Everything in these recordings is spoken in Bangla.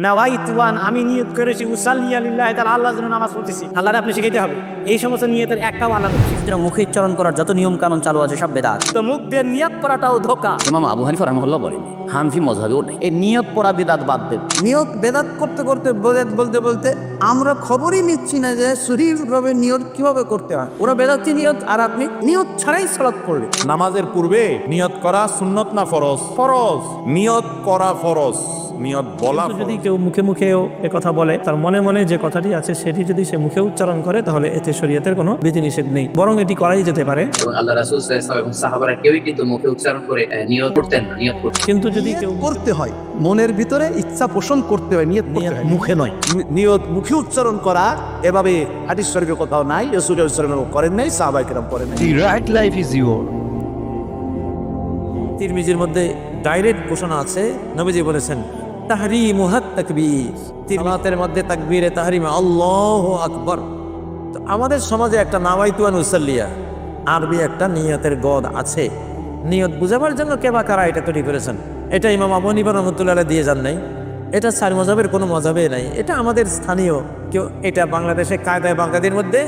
নাওয়াইতুয়ান আমি নিয়ত করেছি উসাল্লিয়া লিল্লাহি তাআলা আল্লাহর জন্য নামাজ পড়তেছি। আল্লাহর আপনি শিখাইতে হবে এই সমস্ত নিয়তের একটাও আল্লাহ নবী। সুতরাং মুখে উচ্চারণ করার যত নিয়ম কানুন চালু আছে সব বেদাত। তো মুখ দিয়ে নিয়ত করাটাও ধোঁকা। ইমাম আবু হানিফা রাহিমাহুল্লাহ বলেন, হানফি মযহাবেও নেই এই নিয়ত পড়া বিদাত বাদ দেন। নিয়ত বেদাত করতে করতে বলতে বলতে আমরা খবরই নিচ্ছি না যে শরীরভাবে নিয়ত কিভাবে করতে হয়। ওরা বেদাতি নিয়ত আর আপনি নিয়ত ছাড়াই সালাত পড়লেন। নামাজের পূর্বে নিয়ত করা সুন্নত না ফরজ? ফরজ। নিয়ত করা ফরজ, নিয়ত বলা কিন্তু যদি কেউ মুখে মুখেও এ কথা বলে, তার মনে মনে যে কথাটি আছে সেটি যদি সে মুখে উচ্চারণ করে, তাহলে এতে শরীয়তের কোনো বিধিনিষেধ নেই, বরং এটি করাই যেতে পারে। এবং আল্লাহ রাসূল সাল্লাল্লাহু আলাইহি ওয়াসাল্লাম এবং সাহাবারা কেউই কিন্তু মুখে উচ্চারণ করে নিয়ত করতেন না, নিয়ত করতেন। কিন্তু যদি কেউ করতে হয়, মনের ভিতরে ইচ্ছা পোষণ করতে হয়, নিয়ত করতে হয়, মুখে নয়। নিয়ত মুখে উচ্চারণ করা এভাবে হাদিস শরীফে কোথাও নাই, রাসূলুল্লাহ সাল্লাল্লাহু আলাইহি ওয়াসাল্লাম করেন নাই, সাহাবায়ে কেরাম করেন নাই। The right life is yours. তিরমিজির মধ্যে ডাইরেক্ট ঘোষণা আছে, নবীজি বলেছেন তাহরিমুহাত তাকবীর, সালাতের মধ্যে তাকবীরে তাহরিম আল্লাহু আকবার। তো আমাদের সমাজে একটা নাওয়াইতুয়ান উসাল্লিয়া আরবি একটা নিয়তের গদ আছে। নিয়ত বুঝাবার জন্য কে বা কারা এটা তৈরি করেছেন, এটা ইমাম আবু হানিফা রাহমাতুল্লাহ আলাইহি দিয়ে যান নাই, এটা চার মজাবের কোনো মজাবে নাই, এটা আমাদের স্থানীয় কেউ, এটা বাংলাদেশে কায়দায় বাংলাদেশের মধ্যে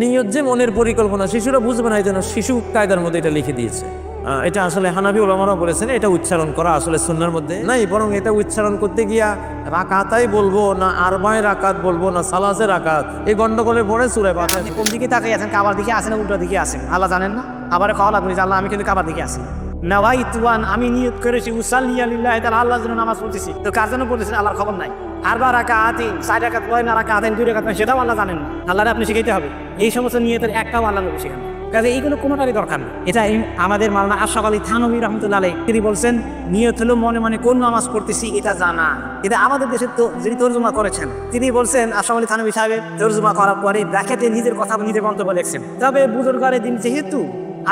নিয়ত যে মনের পরিকল্পনা, শিশুরা বুঝবে না এই জন্য শিশু কায়দার মধ্যে এটা লিখে দিয়েছে। এটা আসলে হানাফি উলামারা বলেছেন এটা উচ্চারণ করা আসলে সুন্নাহর মধ্যে নাই, বরং এটা উচ্চারণ করতে গিয়া রাকাতাই বলবো না আরবায়ে রাকাত বলবো না সালাসে রাকাত, এই গন্ডগোলে পড়ে সূরা ফাতিহা। আপনি কোন দিকে তাকিয়ে আছেন, কাবার দিকে আছেন না উল্টো দিকে আছেন, আল্লাহ জানেন না? আবার কওয়া লাগবে যে আল্লাহ আমি কিন্তু কাবার দিকে আছি। নাওয়াইতুয়ান আমি নিয়ত করেছি উসাল্লিয়া লিল্লাহি তাআলা আল্লাহর জন্য নামাজ পড়তেছি। তো কার জন্য পড়তেছেন আল্লাহর খবর নাই। আরবা রাকাতিন, 4 রাকাত পড়েন না রাকাতাইন 2 রাকাত, সেটাও আল্লাহ জানেন না। আল্লাহর আপনি শিখাইতে হবে এই সমস্ত নিয়তের একটাও আল্লাহ নবী শিখান। কাজে এইগুলো কোনোটারই দরকার নেই। এটা আমাদের মাওলানা আশরাফ আলী থানভী রাহমাতুল্লাহ আলাইহি তিনি বলছেন নিয়ত হলো মনে মনে কোন নামাজ পড়তেছি এটা জানা। এটা আমাদের দেশে তো যিনি তরজমা করেছেন তিনি বলছেন, আশরাফ আলী থানভী সাহেবের তরজমা করার পরে ব্র্যাকেটে নিজের কথা নিজের মন্তব্য লিখছেন, তবে বুজুর্গারের দিন যেহেতু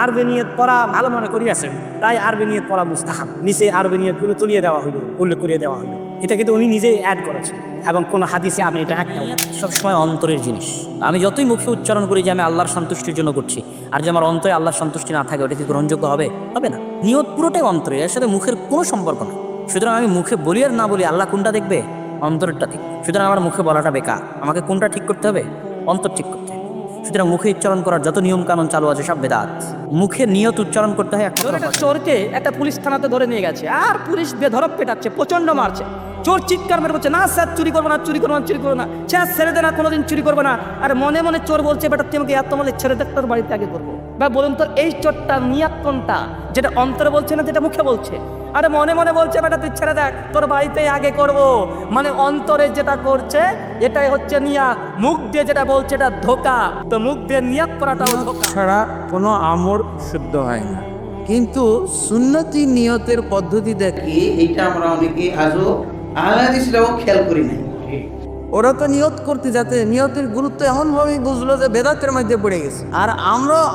আরবি নিয়ত পড়া ভালো মনে করিয়াছেন তাই আরবি নিয়ত পড়া মুস্তাহাব, নিচে আরবি নিয়তগুলো তুলিয়ে দেওয়া হলো, উল্লেখ করিয়ে দেওয়া হলো। এটা কিন্তু উনি নিজেই অ্যাড করেছেন এবং কোন হাদিসে আপনি এটা একটা সবসময় অন্তরের জিনিস। আমি যতই মুখে উচ্চারণ করি যে আমি আল্লাহর সন্তুষ্টির জন্য করছি, আর যে আমার অন্তরে আল্লাহর সন্তুষ্টি না থাকে ওটা কি গ্রহণযোগ্য হবে? হবে না। নিয়ত পুরোটাই অন্তরে, এর সাথে মুখের কোনো সম্পর্ক নেই। সুতরাং আমি মুখে বলি আর না বলি আল্লাহ কোনটা দেখবে? অন্তরেরটা দেখবে। সুতরাং আমার মুখে বলাটা বেকার, আমাকে কোনটা ঠিক করতে হবে? অন্তর ঠিক করতে হবে। সুতরাং মুখে উচ্চারণ করার যত নিয়ম কানুন চালু আছে সব বেদাত। মুখে নিয়ত উচ্চারণ করতে হয় একটা চোরকে একটা পুলিশ থানাতে ধরে নিয়ে গেছে, আর পুলিশ বেধড়ক পেটাচ্ছে, প্রচন্ড মারছে। চোর চিৎকার মেরে বলছে না স্যার চুরি করবো না, চুরি করবো না, চুরি করবো না, স্যার ছেড়ে দে না, কোনোদিন চুরি করবো না। আর মনে মনে চোর বলছে বেটা তুই আমাকে এত মালে ছেড়ে দেখ, তোর বাড়িতে আগে করবো। বা বলুন তো এই চোরটা নিয়াত কোনটা, যেটা অন্তরে বলছে না যেটা মুখে বলছে? আরে মনে মনে বলছে বেটা তুই ছেড়ে দেখ, তোর বাড়িতে আগে করবো, মানে অন্তরে যেটা করছে এটাই হচ্ছে নিয়াত, মুখ দিয়ে যেটা বলছে এটা ধোঁকা। তো মুখ দিয়ে নিয়াত করাটাও ধোঁকা। ছাড়া কোনো আমল শুদ্ধ হয় না। কিন্তু সুন্নতি নিয়তের পদ্ধতি দেখি এইটা আমরা অনেকে আজও আহলাদিসরাও খেয়াল করি নাই। ওরা তো নিয়ত করতে যাতে নিয়তের গুরুত্ব এমনভাবে বুঝলো যে বেদাতের মধ্যে পড়ে গেছে। আর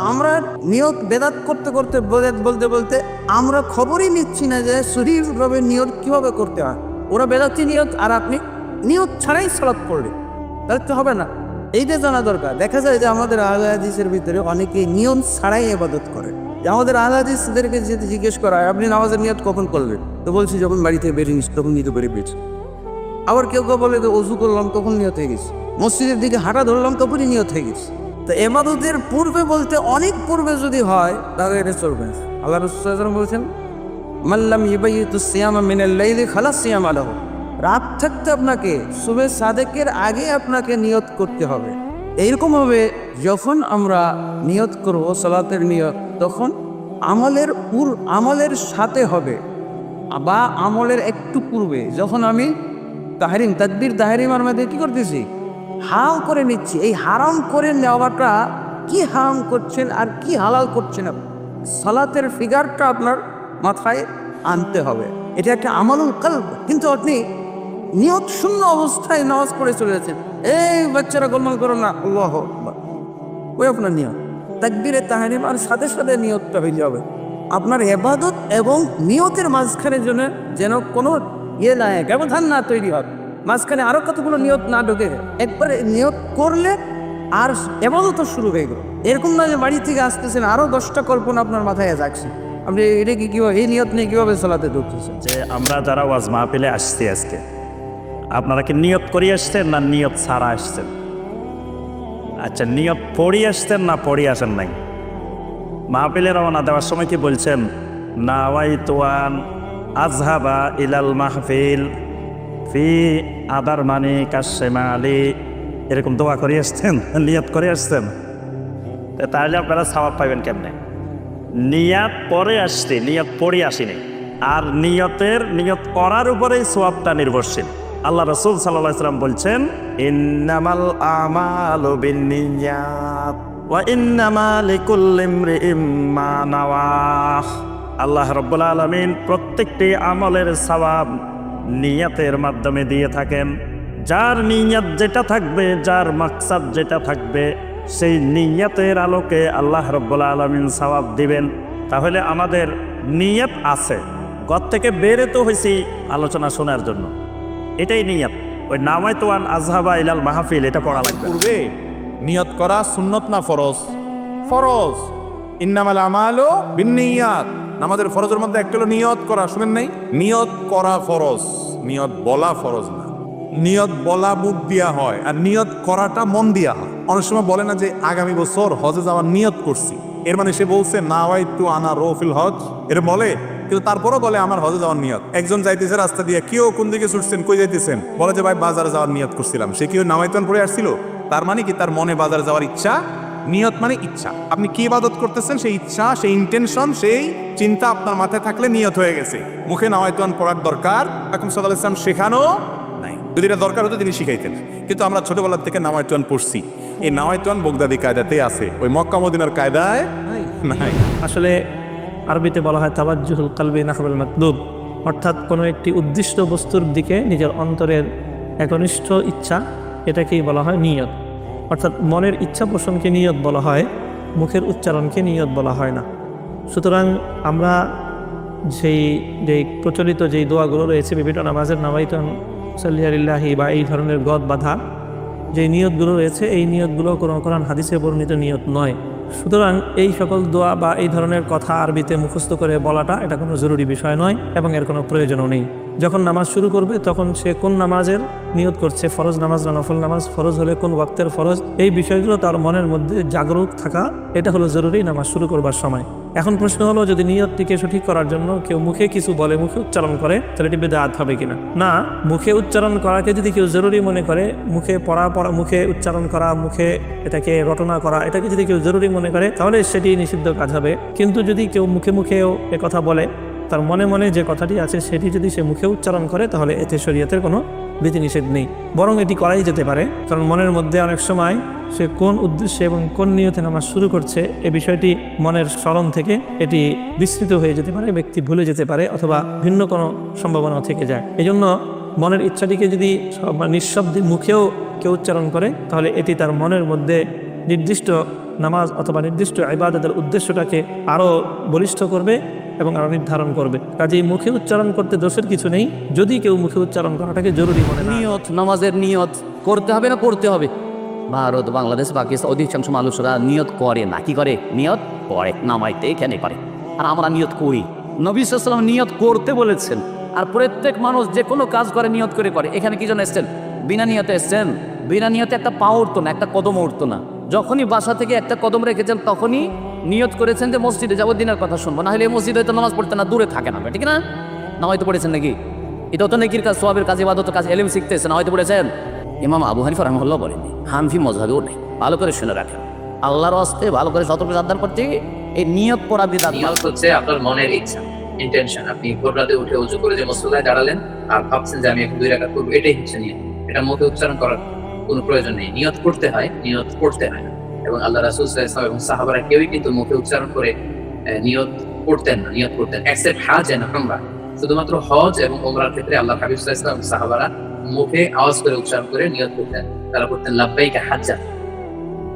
আমরা নিয়ত বেদাত করতে করতে বলতে বলতে আমরা খবরই নিচ্ছি না যে শরীরভাবে নিয়ত কিভাবে করতে হয়। ওরা বেদাতি নিয়ত আর আপনি নিয়ত ছাড়াই সালাত পড়লেন, তাহলে তো হবে না। এইটা জানা দরকার। দেখা যায় যে আমাদের আহলে হাদিসের ভিতরে অনেকে নিয়ত ছাড়াই ইবাদত করে। আমাদের আহলে হাদিসদেরকে যদি জিজ্ঞেস করা হয় আপনি নামাজের নিয়ত কখন করলেন, তো বলছি যখন বাড়ি থেকে বেরিয়ে নিচ্ছি তখন নিতে বেরিয়ে পেয়েছি। আবার কেউ কেউ বলে যে অজু করলাম তখন নিয়ত হয়ে গেছে, মসজিদের দিকে হাঁটা ধরলাম তখনই নিয়ত হয়ে গেছে। তো ইবাদতের পূর্বে বলতে অনেক পূর্বে যদি হয় তাহলে এটা চলবে না। আল্লাহ রাসূল সাল্লাল্লাহু আলাইহি ওয়াসাল্লাম বলেছেন মাল্লাম ইবাইতুস সিয়ামা মিনাল লাইলি খালাস সিয়াম আলাহু, রাত থাকতে আপনাকে সুবহে সাদেকের আগে আপনাকে নিয়ত করতে হবে। এইরকমভাবে যখন আমরা নিয়ত করব সালাতের নিয়ত, তখন আমলের সাথে হবে বা আমলের একটু পূর্বে যখন আমি তাকবীর তাহরিমার মধ্যে কি করতেছি, হারাম করে নিচ্ছি। এই হারাম করে নেওয়াটা কি হারাম করছেন আর কি হালাল করছেন, সালাতের ফিগারটা আপনার মাথায় আনতে হবে। এটা একটা আমালুল কলব। কিন্তু আপনি নিয়ত শূন্য অবস্থায় নামাজ পড়ে চলে যাচ্ছেন, এই বাচ্চারা গোলমাল করো না, আল্লাহু আকবার, ওই আপনার নিয়ত। তাকবীরে তাহরিমার সাথে সাথে নিয়তটা হয়ে যাবে। আপনার ইবাদত এবং নিয়তের মাঝখানে যেন কোনো ব্যবধান না তৈরি হবে, মাঝখানে আরো কতগুলো নিয়ত না ঢোকে। একবারে নিয়ত করলে আর ইবাদত শুরু হয়ে গেল। এরকম না যে বাড়ি থেকে আসতেছেন আরো 10টা কল্পনা আপনার মাথায় যাচ্ছে, আপনি এটা কি কিভাবে এই নিয়ত নিয়ে কিভাবে সালাতে ঢুকতেছেন। যে আমরা যারা ওয়াজ মাহফিলে আসছি আজকে, আপনারা কি নিয়ত করে আসছেন না নিয়ত ছাড়া আসছেন? আচ্ছা, নিয়ত পড়ে আসছেন না পড়ে আসেন নাই? মাহফিলে রওনা দেওয়ার সময় কি বলছেন? নাওয়াইতু আন আযহাবা ইলাল মাহফিল ফি আদার মানে কাশেমালি, এরকম দোয়া করে আসছেন, নিয়ত করে আসছেন? তাহলে আপনারা সওয়াব পাবেন কেমনে? নিয়ত পরে আসছে, নিয়ত পড়ে আসেনি। আর নিয়ত করার উপরেই সওয়াবটা নির্ভরশীল। আল্লাহ রাসূল সাল্লাল্লাহু আলাইহি ওয়াসাল্লাম বলছেন, ইন্নামাল আমালু বিন্নিয়াত ওয়া ইন্নামা লিকুল্লি ইমরিইম মা নাওয়া। আল্লাহ রাব্বুল আলামিন প্রত্যেকটি আমলের সওয়াব নিয়তের মাধ্যমে দিয়ে থাকেন। যার নিয়ত যেটা থাকবে, যার মাকসাদ যেটা থাকবে, সেই নিয়তের আলোকে আল্লাহ রাব্বুল আলামিন সওয়াব দিবেন। তাহলে আমাদের নিয়ত আছে, ঘর থেকে বেরে তো হয়েছি আলোচনা শোনার জন্য, এটাই নিয়ত। ওই নাওয়াইতু আন আযহাবা ইলাল মাহফিল এটা পড়া লাগবে। পূর্বে নিয়ত করা সুন্নত না ফরজ? ফরজ। ইন্নামাল আমালু বিন্নিয়াত, আমাদের ফরজের মধ্যে একটা হলো নিয়ত করা। শুনেন নাই? নিয়ত করা ফরজ, নিয়ত বলা ফরজ না। নিয়ত বলা মুখ দিয়া হয়, আর নিয়ত করাটা মন দিয়া হয়। অনেক সময় বলে না যে আগামী বছর হজে যাওয়ার নিয়ত করছি, এর মানে সে বলছে নাওয়াইতু আনা রফিল হজ, এর বলে, কিন্তু তারপরও বলে আমার হজে যাওয়ার নিয়ত। একজন যাইতেছে রাস্তা দিয়ে, কেউ কোন দিকে ছুটছেন, কই যাইতেছেন, বলে যে ভাই বাজারে যাওয়ার নিয়ত করছিলাম। সে কেউ নাওয়াইতুন পড়ে আসছিল? তার মানে কি তার মনে বাজারে যাওয়ার ইচ্ছা? নিয়ত মানে ইচ্ছা। আপনি কি ইবাদত করতেছেন, সেই ইচ্ছা, সেই ইন্টেনশন, সেই চিন্তা আপনার মাথায় থাকলে নিয়ত হয়ে গেছে। মুখে নাওয়াইতুন পড়ার দরকার রাসূল সাল্লাল্লাহু আলাইহি ওয়াসাল্লাম শেখানো নাই। যদি এটা দরকার হতো তিনি শিখাইতেন, কিন্তু আমরা ছোটবেলা থেকে নাওয়াইতুন পড়ছি। এই নাওয়াইতুন বগদাদি কায়দাতেই আছে, ওই মক্কা মদিনার কায়দায় নাই। আসলে আরবিতে বলা হয় তাওয়াজ্জুহুল কলবি নাহওয়াল মাতলুব, অর্থাৎ কোনো একটি উদ্দিষ্ট বস্তুর দিকে নিজের অন্তরের একনিষ্ঠ ইচ্ছা, এটাকেই বলা হয় নিয়ত। অর্থাৎ মনের ইচ্ছা পোষণকে নিয়ত বলা হয়, মুখের উচ্চারণকে নিয়ত বলা হয় না। সুতরাং আমরা যেই প্রচলিত যেই দোয়াগুলো রয়েছে বিভিন্ন নামাজের, নাওয়াইতু আন উসাল্লিয়া লিল্লাহি বা এই ধরনের গদ বাঁধা যে নিয়তগুলো রয়েছে, এই নিয়তগুলো কোনো কোরআন হাদিসে বর্ণিত নিয়ত নয়। সুতরাং এই সকল দোয়া বা এই ধরনের কথা আরবিতে মুখস্থ করে বলাটা এটা কোনো জরুরি বিষয় নয় এবং এর কোনো প্রয়োজনও নেই। যখন নামাজ শুরু করবে তখন সে কোন নামাজের নিয়ত করছে, ফরজ নামাজ না নফল নামাজ, ফরজ হলে কোন ওয়াক্তের ফরজ, এই বিষয়গুলো তার মনের মধ্যে জাগরুক থাকা, এটা হলো জরুরি নামাজ শুরু করবার সময়। এখন প্রশ্ন হলো, যদি নিয়তটিকে সঠিক করার জন্য কেউ মুখে কিছু বলে, মুখে উচ্চারণ করে, তাহলে এটি বিদআত হবে কিনা? না, মুখে উচ্চারণ করাকে যদি কেউ জরুরি মনে করে, মুখে পড়া মুখে উচ্চারণ করা, মুখে এটাকে রটনা করা, এটাকে যদি কেউ জরুরি মনে করে, তাহলে সেটি নিষিদ্ধ কাজ হবে। কিন্তু যদি কেউ মুখেও কথা বলে, তার মনে মনে যে কথাটি আছে সেটি যদি সে মুখে উচ্চারণ করে, তাহলে এতে শরীয়তের কোনো বিধিনিষেধ নেই, বরং এটি করাই যেতে পারে। কারণ মনের মধ্যে অনেক সময় সে কোন উদ্দেশ্যে এবং কোন নিয়তে নামাজ শুরু করছে, এই বিষয়টি মনের স্মরণ থেকে এটি বিস্তৃত হয়ে যেতে পারে, ব্যক্তি ভুলে যেতে পারে, অথবা ভিন্ন কোনো সম্ভাবনা থেকে যায়। এই জন্য মনের ইচ্ছাটিকে যদি নিঃশব্দে মুখেও কেউ উচ্চারণ করে, তাহলে এটি তার মনের মধ্যে নির্দিষ্ট নামাজ অথবা নির্দিষ্ট ইবাদতের উদ্দেশ্যটাকে আরও বলিষ্ঠ করবে এবং আরো নির্ধারণ করবে। কাজেই মুখে উচ্চারণ করতে দোষের কিছু নেই, যদি কেউ মুখে উচ্চারণ করাটাকে জরুরি মনে না। নিয়ত, নামাজের নিয়ত করতে হবে না পড়তে হবে? ভারত, বাংলাদেশ, পাকিস্তান অধিকাংশ মানুষরা নিয়ত করে না। কি করে? নিয়ত করে, নামাইতে এখানে পারে। আর আমরা নিয়ত করি। নবী সাল্লাল্লাহু আলাইহি ওয়াসাল্লাম নিয়ত করতে বলেছেন। আর প্রত্যেক মানুষ যে কোনো কাজ করে নিয়ত করে। এখানে কি জন্য এসছেন? বিনা নিয়তে এসছেন। বিনা নিয়তে একটা পা উঠতো না, একটা কদম উঠতো না। যখনই বাসা থেকে একটা কদম রেখেছেন, তখনই নিয়ত করেছেন যে মসজিদে যাবো, দিনের কথা শুনবো, না হলে মসজিদে হয়তো নামাজ পড়তে না, দূরে থাকে না, ঠিক না? না হয়তো পড়েছেন নাকি? এটাও তো নেকির কাজ, সওয়াবের কাজ, ইবাদতের কাজ, ইলম শিখতেছেন, না হয়তো পড়েছেন? ইমাম আবু হানিফা রাহিমাহুল্লাহ বলেননি, হানফি মযহাবেও নেই। ভালো করে শুনে রাখেন, আল্লাহর ওয়াস্তে ভালো করে সতর্ক সাবধান করতে, এই নিয়ত পড়া বিদআত। নিয়ত হচ্ছে আপনার মনের ইচ্ছা, ইন্টেনশন। আপনি ভোর রাতে উঠে ওযু করে যে মুসল্লায় দাঁড়ালেন আর ভাবছেন যে আমি এখন 2 রাকাত করব, এটাই হচ্ছে নিয়ত। এটা মুখে উচ্চারণ করার কোনো প্রয়োজন নেই। নিয়ত করতে হয়, নিয়ত পড়তে হয় না। এবং আল্লাহ রাসূল সাল্লাল্লাহু আলাইহি ওয়াসাল্লাম এবং সাহাবারা কেউই কিন্তু মুখে উচ্চারণ করে নিয়ত করতেন না। নিয়ত করতেন এক্সেপ্ট হজ এন্ড উমরা। শুধুমাত্র হজ এবং উমরার ক্ষেত্রে আল্লাহ হাবিব সাল্লাল্লাহু আলাইহি ওয়াসাল্লাম এবং সাহাবারা মুখে আওয়াজ করে উচ্চারণ করে নিয়ত করতেন। তারা করতেন লাব্বাইকা হাজ্জা,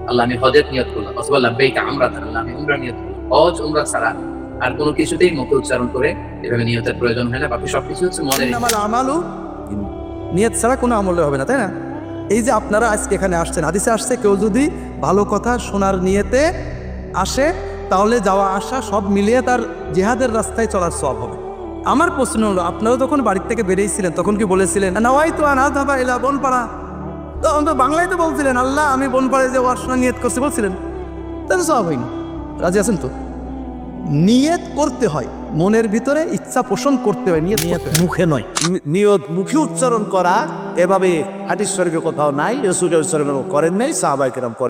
আল্লাহ আমি হজের নিয়ত করলাম, অথবা লাব্বাইকা উমরাতান, আল্লাহ আমি উমরা নিয়ত করলাম। হজ উমরা ছাড়া আর কোনো কিছুতেই মুখে উচ্চারণ করে এভাবে নিয়তের প্রয়োজন হয় না। বাকি সবকিছু হচ্ছে মনের ইচ্ছা। আমালু নিয়ত ছাড়া কোনো আমলে হবে না, তাই না? এই যে আপনারা আজকে এখানে আসছেন, হাদিসে আসছে কেউ যদি ভালো কথা শোনার নিয়তে আসে, তাহলে যাওয়া আসা সব মিলিয়ে তার জিহাদের রাস্তায় চলার সওয়াব হবে। আমার প্রশ্ন হলো, আপনারা যখন বাড়ির থেকে বেরিয়েছিলেন তখন কি বলেছিলেন নাওয়াই তো আনা ধাবা এলা বনপাড়া? তখন তো বাংলায় তো বলছিলেন আল্লাহ আমি বনপাড়ায় যে ওয়ার সময় নিয়ত করছি বলছিলেন, তাহলে সব হয়নি। রাজি আছেন তো? নিয়ত করতে হয়, মনের ভিতরে ইচ্ছা পোষণ করতে হয়, নিয়ত করতে হয়। মুখে নয়, নিয়ত মুখে উচ্চারণ করা এভাবে হাদিস শরীফে কোথাও নাই, রাসূল সাল্লাল্লাহু আলাইহি ওয়াসাল্লাম করেন নাই, সাহাবায়ে কেরাম করেন